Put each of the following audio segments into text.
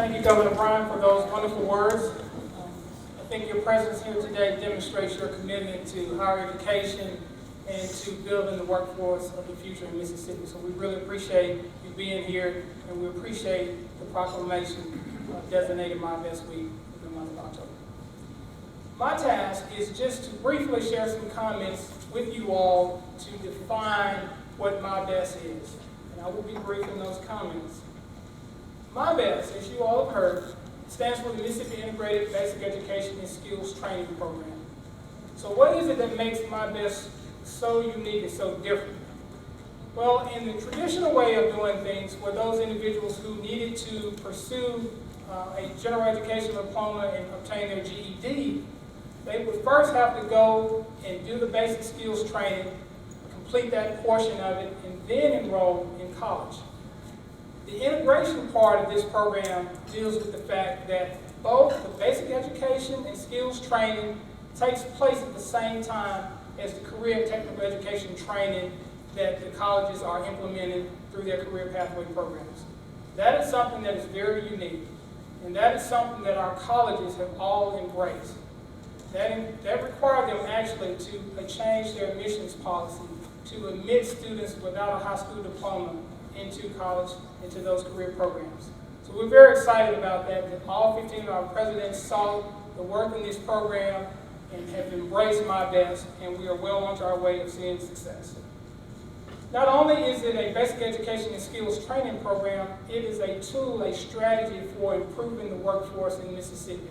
Thank you, Governor Bryan, for those wonderful words. I think your presence here today demonstrates your commitment to higher education and to building the workforce of the future in Mississippi. So we really appreciate you being here, and we appreciate the proclamation designated My Best Week in the month of October. My task is just to briefly share some comments with you all to define what My Best is. And I will be brief in those comments. My Best, as you all have heard, stands for the Mississippi Integrated Basic Education and Skills Training Program. So what is it that makes My Best so unique and so different? Well, in the traditional way of doing things, for those individuals who needed to pursue a general education diploma and obtain their GED, they would first have to go and do the basic skills training, complete that portion of it, and then enroll in college. The integration part of this program deals with the fact that both the basic education and skills training takes place at the same time as the career and technical education training that the colleges are implementing through their career pathway programs. That is something that is very unique, and that is something that our colleges have all embraced. That required them actually to change their admissions policy to admit students without a high school diploma into college, into those career programs. So we're very excited about that all 15 of our presidents saw the work in this program and have embraced My Best, and we are well on our way of seeing success. Not only is it a basic education and skills training program, it is a tool, a strategy for improving the workforce in Mississippi.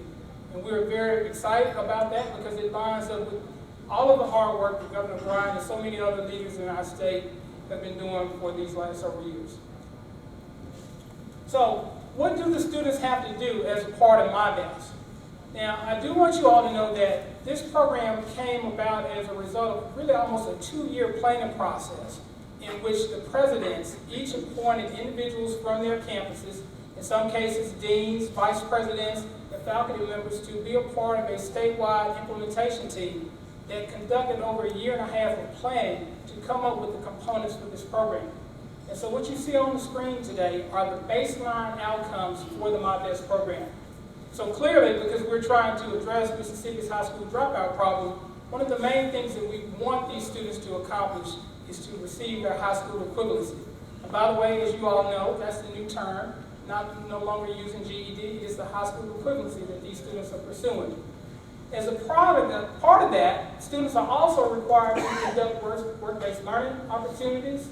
And we're very excited about that because it lines up with all of the hard work that Governor Bryan and so many other leaders in our state have been doing for these last several years. So, what do the students have to do as a part of My Best? Now, I do want you all to know that this program came about as a result of really almost a 2-year planning process in which the presidents each appointed individuals from their campuses, in some cases deans, vice presidents, and faculty members, to be a part of a statewide implementation team that conducted over 1.5 years of planning to come up with the components for this program. And so what you see on the screen today are the baseline outcomes for the My Best program. So clearly, because we're trying to address Mississippi's high school dropout problem, one of the main things that we want these students to accomplish is to receive their high school equivalency. And by the way, as you all know, that's the new term, no longer using GED, it is the high school equivalency that these students are pursuing. As a part of that, students are also required to conduct work-based learning opportunities.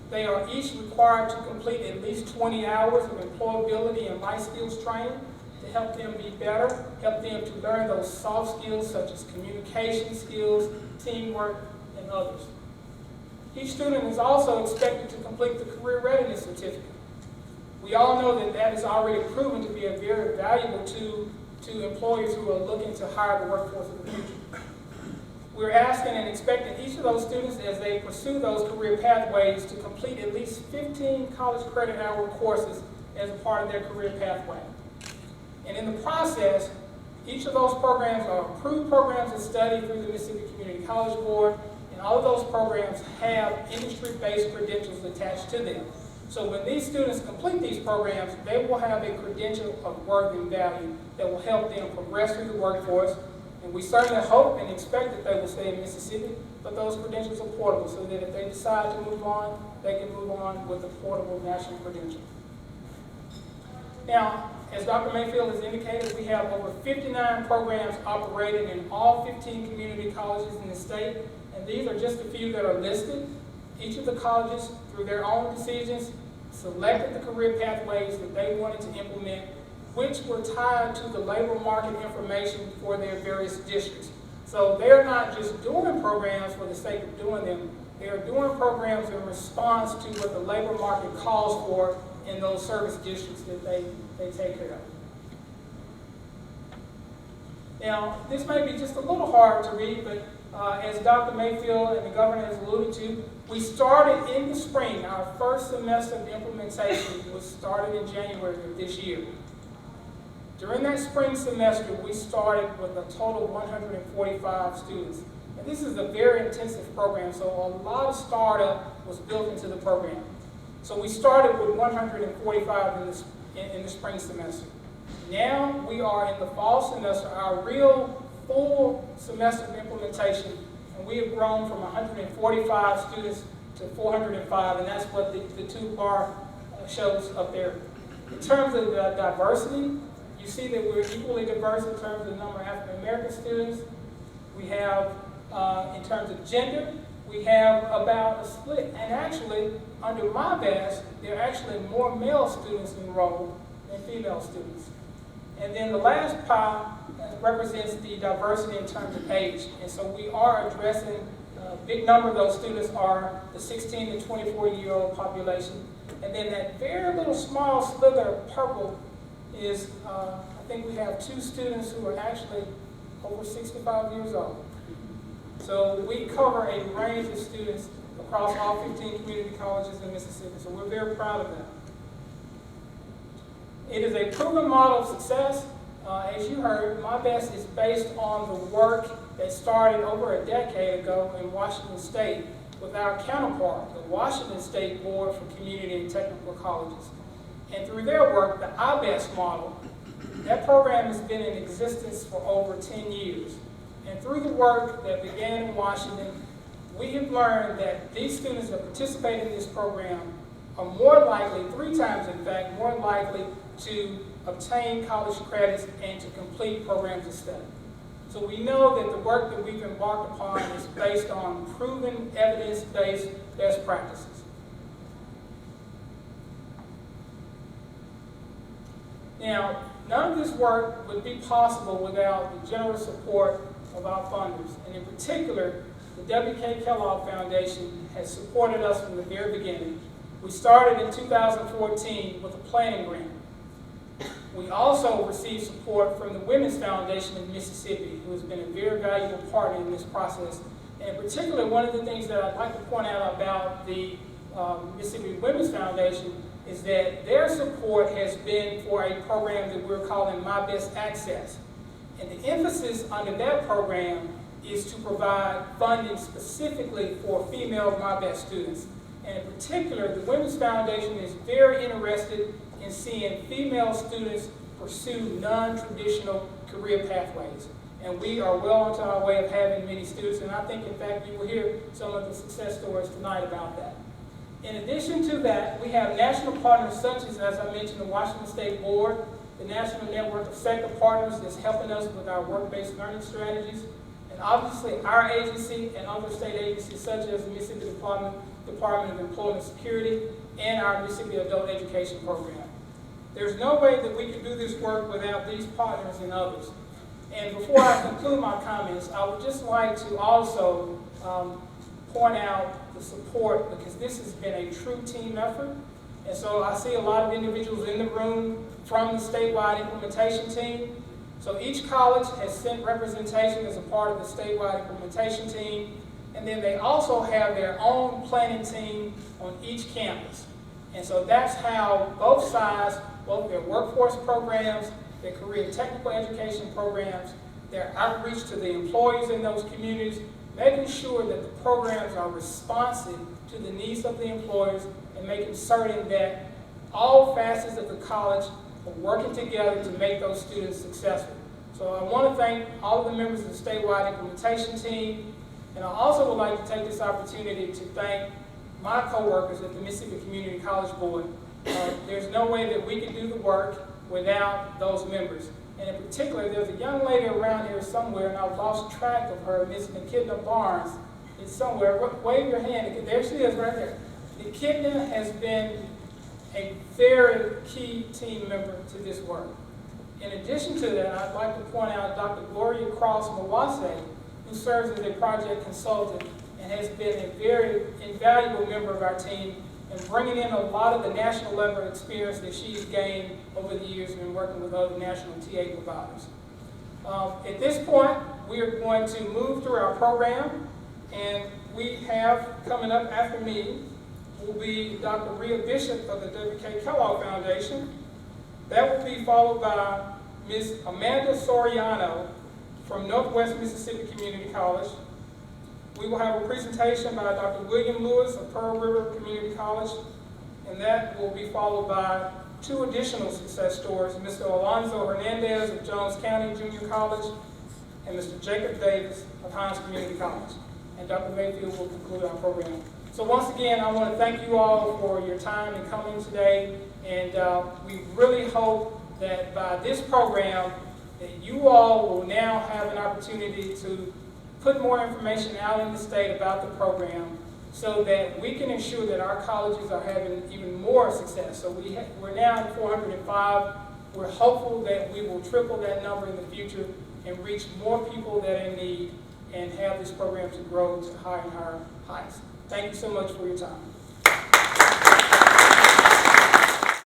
They are each required to complete at least 20 hours of employability and life skills training to help them be better, help them to learn those soft skills such as communication skills, teamwork, and others. Each student is also expected to complete the Career Readiness Certificate. We all know that that is already proven to be a very valuable tool to employers who are looking to hire the workforce of the future. We're asking and expecting each of those students, as they pursue those career pathways, to complete at least 15 college credit hour courses as a part of their career pathway. And in the process, each of those programs are approved programs of study through the Mississippi Community College Board, and all of those programs have industry-based credentials attached to them. So when these students complete these programs, they will have a credential of worth and value that will help them progress through the workforce. And we certainly hope and expect that they will stay in Mississippi, but those credentials are portable so that if they decide to move on, they can move on with a portable national credential. Now, as Dr. Mayfield has indicated, we have over 59 programs operating in all 15 community colleges in the state, and these are just a few that are listed. Each of the colleges, through their own decisions, selected the career pathways that they wanted to implement, which were tied to the labor market information for their various districts. So they're not just doing programs for the sake of doing them, they are doing programs in response to what the labor market calls for in those service districts that they take care of. Now, this may be just a little hard to read, but as Dr. Mayfield and the governor has alluded to, we started in the spring. Our first semester of implementation was started in January of this year. During that spring semester, we started with a total of 145 students. And this is a very intensive program, so a lot of startup was built into the program. So we started with 145 in the spring semester. Now we are in the fall semester, our real full semester of implementation, and we have grown from 145 students to 405, and that's what the two bar shows up there. In terms of diversity, you see that we're equally diverse in terms of the number of African American students. We have, in terms of gender, we have about a split. And actually, under my BAS, there are actually more male students enrolled than female students. And then the last pie represents the diversity in terms of age. And so we are addressing, a big number of those students are the 16 to 24-year-old population. And then that very little small sliver of purple is, I think we have 2 students who are actually over 65 years old. So we cover a range of students across all 15 community colleges in Mississippi, so we're very proud of that. It is a proven model of success. As you heard, my BAS is based on the work that started over a decade ago in Washington State with our counterpart, the Washington State Board for Community and Technical Colleges. And through their work, the IBES model, that program has been in existence for over 10 years. And through the work that began in Washington, we have learned that these students that participate in this program are more likely, 3 times in fact, more likely to obtain college credits and to complete programs of study. So we know that the work that we've embarked upon is based on proven, evidence-based best practices. Now, none of this work would be possible without the generous support of our funders. And in particular, the W.K. Kellogg Foundation has supported us from the very beginning. We started in 2014 with a planning grant. We also received support from the Women's Foundation in Mississippi, who has been a very valuable partner in this process. And in particular, one of the things that I'd like to point out about the Mississippi Women's Foundation is that their support has been for a program that we're calling My Best Access. And the emphasis under that program is to provide funding specifically for female My Best students. And in particular, the Women's Foundation is very interested in seeing female students pursue non-traditional career pathways. And we are well onto our way of having many students, and I think, in fact, you will hear some of the success stories tonight about that. In addition to that, we have national partners such as I mentioned, the Washington State Board, the National Network of Sector Partners that's helping us with our work-based learning strategies, and obviously our agency and other state agencies such as the Mississippi Department of Employment Security and our Mississippi Adult Education Program. There's no way that we could do this work without these partners and others. And before I conclude my comments, I would just like to also point out the support, because this has been a true team effort. And so I see a lot of individuals in the room from the statewide implementation team. So each college has sent representation as a part of the statewide implementation team. And then they also have their own planning team on each campus. And so that's how both sides, both their workforce programs, their career and technical education programs, their outreach to the employees in those communities, making sure that the programs are responsive to the needs of the employers and making certain that all facets of the college are working together to make those students successful. So I want to thank all of the members of the statewide implementation team, and I also would like to take this opportunity to thank my co-workers at the Mississippi Community College Board. There's no way that we could do the work without those members. And in particular, there's a young lady around here somewhere, and I've lost track of her, Miss Nikitna Barnes. It's somewhere. Wave your hand. There she is right there. Nikitna has been a very key team member to this work. In addition to that, I'd like to point out Dr. Gloria Cross-Mawase, who serves as a project consultant and has been a very invaluable member of our team and bringing in a lot of the national level experience that she's gained over the years in working with other national TA providers. At this point, we are going to move through our program, and we have coming up after me will be Dr. Rhea Bishop of the W.K. Kellogg Foundation. That will be followed by Ms. Amanda Soriano from Northwest Mississippi Community College. We will have a presentation by Dr. William Lewis of Pearl River Community College, and that will be followed by two additional success stories, Mr. Alonzo Hernandez of Jones County Junior College and Mr. Jacob Davis of Hines Community College. And Dr. Mayfield will conclude our program. So once again, I want to thank you all for your time in coming today, and we really hope that by this program that you all will now have an opportunity to put more information out in the state about the program so that we can ensure that our colleges are having even more success. So we're now at 405. We're hopeful that we will triple that number in the future and reach more people that are in need and have this program to grow to higher and higher heights. Thank you so much for your time.